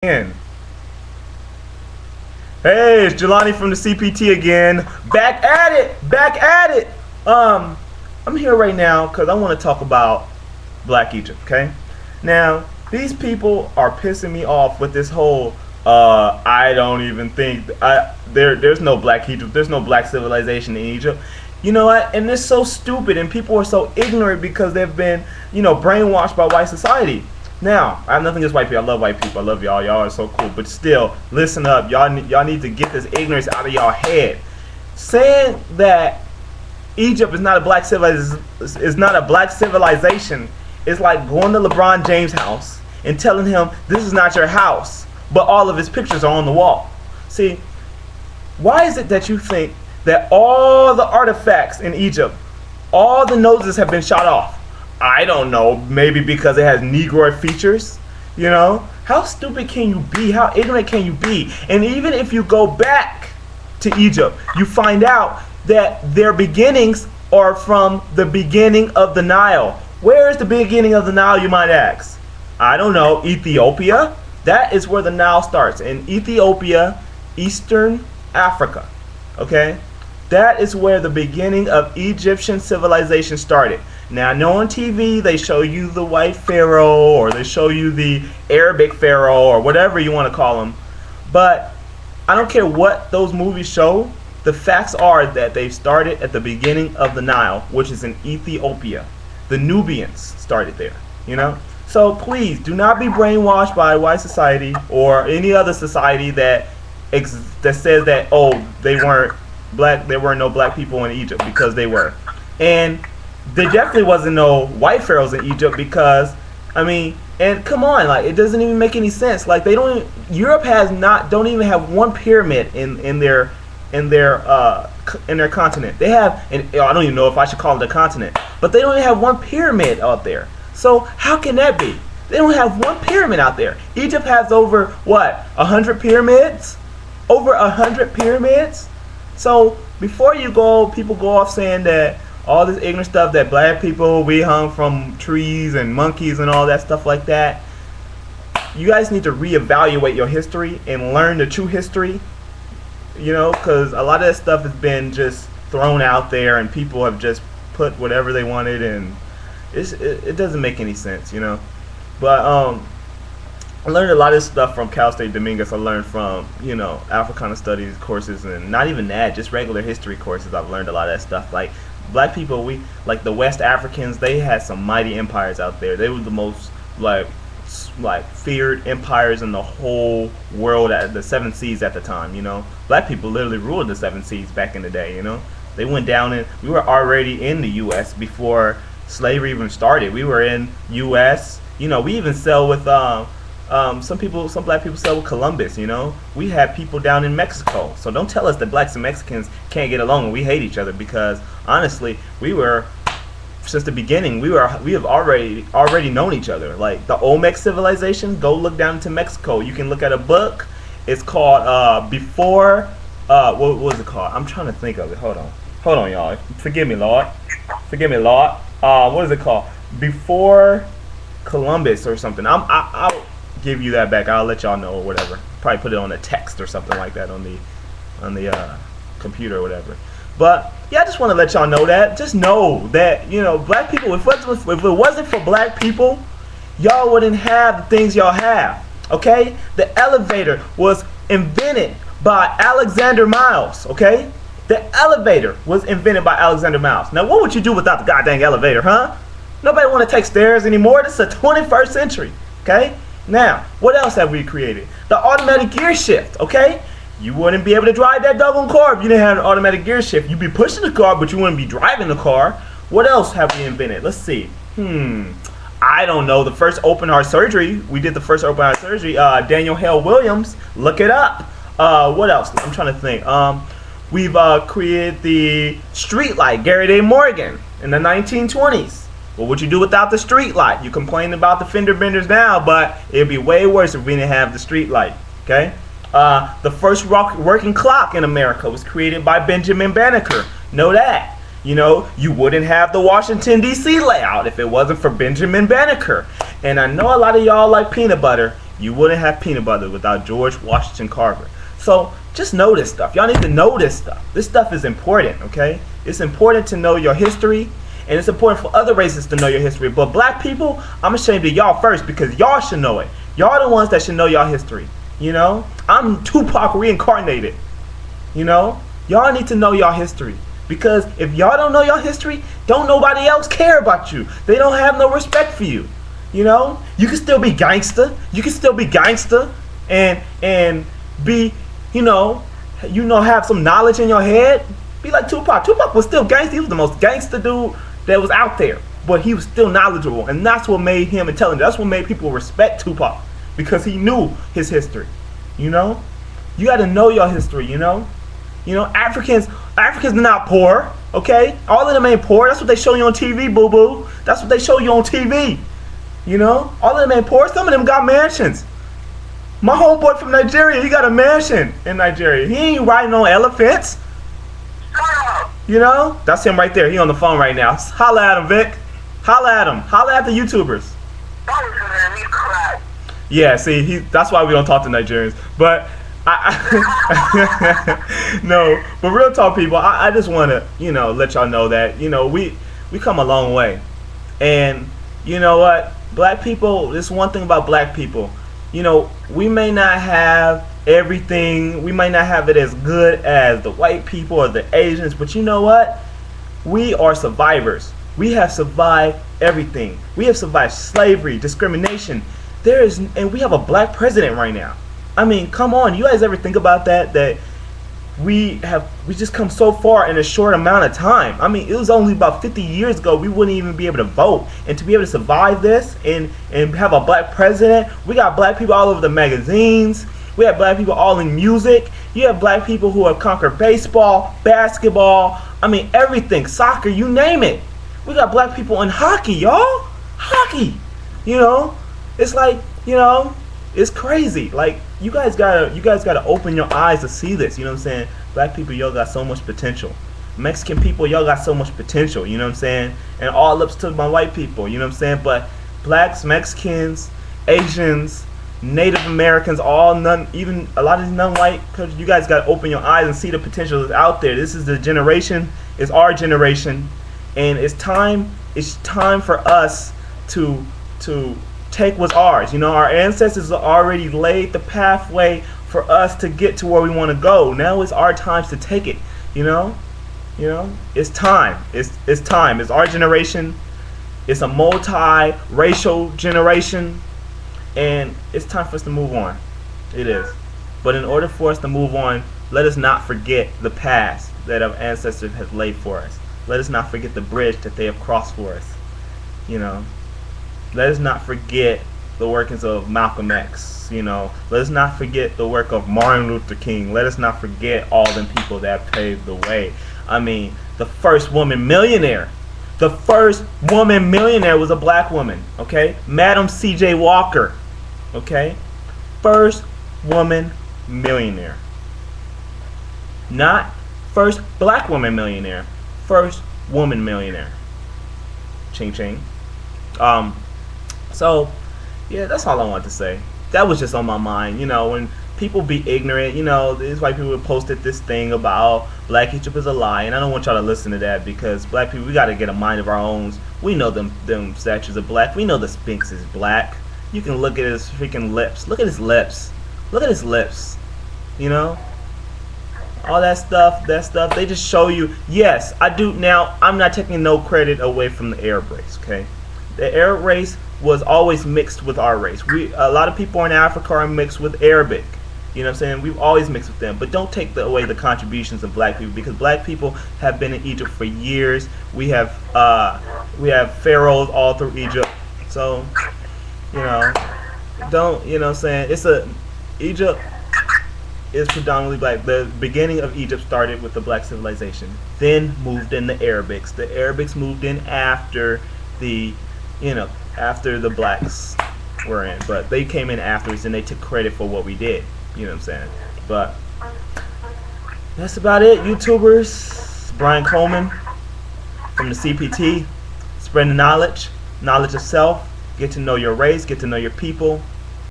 In. Hey, it's Jelani from the CPT again. Back at it! Back at it! I'm here right now because I want to talk about Black Egypt, okay? Now, these people are pissing me off with this whole, I don't even think, there's no Black Egypt, there's no Black civilization in Egypt. You know what? And it's so stupid, and people are so ignorant because they've been, brainwashed by white society. Now, I have nothing against white people. I love white people. I love y'all. Y'all are so cool. But still, listen up. Y'all need to get this ignorance out of y'all head. Saying that Egypt is not a black civilization is like going to LeBron James' house and telling him this is not your house, but all of his pictures are on the wall. See, why is it that you think that all the artifacts in Egypt, all the noses have been shot off? I don't know, maybe because it has Negroid features, How stupid can you be? How ignorant can you be? And even if you go back to Egypt, you find out that their beginnings are from the beginning of the Nile. Where is the beginning of the Nile, you might ask? I don't know, Ethiopia? That is where the Nile starts, in Ethiopia, Eastern Africa, okay? That is where the beginning of Egyptian civilization started. Now, I know on TV they show you the white pharaoh, or they show you the Arabic pharaoh, or whatever you want to call them. But I don't care what those movies show. The facts are that they started at the beginning of the Nile, which is in Ethiopia. The Nubians started there, So please, do not be brainwashed by white society or any other society that says that, oh, they weren't black, there were no black people in Egypt, because they were. And there definitely wasn't no white pharaohs in Egypt because, and come on, like, it doesn't even make any sense. Like, Europe don't even have one pyramid in their continent. They have, and I don't even know if I should call it a continent, but they don't even have one pyramid out there. So how can that be? They don't have one pyramid out there. Egypt has over, 100 pyramids? Over 100 pyramids? So before people go off saying that all this ignorant stuff, that black people, we hung from trees and monkeys and all that stuff like that, you guys need to reevaluate your history and learn the true history, because a lot of that stuff has been just thrown out there and people have just put whatever they wanted, and it doesn't make any sense, But I learned a lot of this stuff from Cal State Dominguez. I learned from, Africana Studies courses, and not even that, just regular history courses. I've learned a lot of that stuff. Like, black people, like the West Africans, they had some mighty empires out there. They were the most, like feared empires in the whole world at the 7 seas at the time, Black people literally ruled the 7 seas back in the day, They went down, and we were already in the U.S. before slavery even started. We were in U.S., we even sell with, some black people sell with Columbus, We had people down in Mexico. So don't tell us that blacks and Mexicans can't get along and we hate each other, because honestly, since the beginning, we have already known each other. Like the Olmec civilization, go look down into Mexico. You can look at a book. It's called what was it called? I'm trying to think of it. Hold on, y'all. Forgive me, Lord. What is it called? Before Columbus or something. I'll give you that back. I'll let y'all know or whatever. Probably put it on a text or something like that on the computer or whatever. But yeah, I just want to let y'all know that. Just know that, black people, if it wasn't for black people, y'all wouldn't have the things y'all have. Okay? The elevator was invented by Alexander Miles, okay? The elevator was invented by Alexander Miles. Now, what would you do without the goddamn elevator, huh? Nobody want to take stairs anymore. This is the 21st century, okay? Now, what else have we created? The automatic gear shift, okay? You wouldn't be able to drive that doggone car if you didn't have an automatic gear shift. You'd be pushing the car, but you wouldn't be driving the car. What else have we invented? Let's see. I don't know. The first open heart surgery. We did the first open heart surgery. Daniel Hale Williams. Look it up. What else? I'm trying to think. We've created the street light. Gary Day Morgan in the 1920s. What would you do without the street light? You complain about the fender benders now, but it'd be way worse if we didn't have the street light. Okay? The first working clock in America was created by Benjamin Banneker. Know that. You wouldn't have the Washington, D.C. layout if it wasn't for Benjamin Banneker. And I know a lot of y'all like peanut butter. You wouldn't have peanut butter without George Washington Carver. So just know this stuff. Y'all need to know this stuff. This stuff is important, okay? It's important to know your history, and it's important for other races to know your history. But black people, I'm ashamed of y'all first because y'all should know it. Y'all the ones that should know y'all history. You know? I'm Tupac reincarnated. You know? Y'all need to know y'all history. Because if y'all don't know y'all history, don't nobody else care about you. They don't have no respect for you. You know? You can still be gangster. You can still be gangster and be, have some knowledge in your head. Be like Tupac. Tupac was still gangster. He was the most gangster dude that was out there. But he was still knowledgeable. And that's what made him intelligent. That's what made people respect Tupac. Because he knew his history. You know? You got to know your history, you know? Africans are not poor, okay? All of them ain't poor. That's what they show you on TV, boo-boo. That's what they show you on TV. You know? All of them ain't poor. Some of them got mansions. My homeboy from Nigeria, he got a mansion in Nigeria. He ain't riding on elephants. You know? That's him right there. He on the phone right now. Holla at him, Vic. Holla at him. Holla at the YouTubers. Yeah, see, that's why we don't talk to Nigerians. But no, but real talk, people, I just want to, let y'all know that, we come a long way. And you know what? Black people, this one thing about black people, we may not have everything. We might not have it as good as the white people or the Asians, but you know what? We are survivors. We have survived everything. We have survived slavery, discrimination. And we have a black president right now. I mean, come on. You guys ever think about that? That we just come so far in a short amount of time. I mean, it was only about 50 years ago we wouldn't even be able to vote. And to be able to survive this and have a black president, we got black people all over the magazines. We have black people all in music. You have black people who have conquered baseball, basketball, I mean, everything, soccer, you name it. We got black people in hockey, y'all. Hockey. It's like, it's crazy. Like, you guys gotta open your eyes to see this. You know what I'm saying? Black people, y'all got so much potential. Mexican people, y'all got so much potential. You know what I'm saying? And all ups to my white people. You know what I'm saying? But blacks, Mexicans, Asians, Native Americans, even a lot of these non-white, because you guys gotta open your eyes and see the potential that's out there. This is the generation. It's our generation, and it's time for us to take what's ours. Our ancestors already laid the pathway for us to get to where we want to go. Now it's our time to take it. It's time. It's time. It's our generation. It's a multi-racial generation, and it's time for us to move on. It is. But in order for us to move on, let us not forget the past that our ancestors have laid for us. Let us not forget the bridge that they have crossed for us. Let us not forget the workings of Malcolm X. Let us not forget the work of Martin Luther King. Let us not forget all them people that paved the way. I mean, the first woman millionaire. The first woman millionaire was a black woman. Okay, Madam C.J. Walker. Okay, first woman millionaire. Not first black woman millionaire. First woman millionaire. Ching ching. So, yeah, that's all I want to say. That was just on my mind. When people be ignorant, these white people posted this thing about Black Egypt is a lie, and I don't want y'all to listen to that because black people, we got to get a mind of our own. We know them statues are black. We know the Sphinx is black. You can look at his freaking lips. Look at his lips. Look at his lips. All that stuff, they just show you. Yes, I do. Now, I'm not taking no credit away from the Arab race, okay? The Arab race was always mixed with our race. A lot of people in Africa are mixed with Arabic. You know what I'm saying? We've always mixed with them. But don't take away the contributions of black people, because black people have been in Egypt for years. We have pharaohs all through Egypt. So, don't, what I'm saying? Egypt is predominantly black. The beginning of Egypt started with the black civilization. Then moved in the Arabics. The Arabics moved in after after the blacks were in, but they came in afterwards and they took credit for what we did. You know what I'm saying? But that's about it, YouTubers. Brian Coleman from the CPT, spreading knowledge of self. Get to know your race, get to know your people,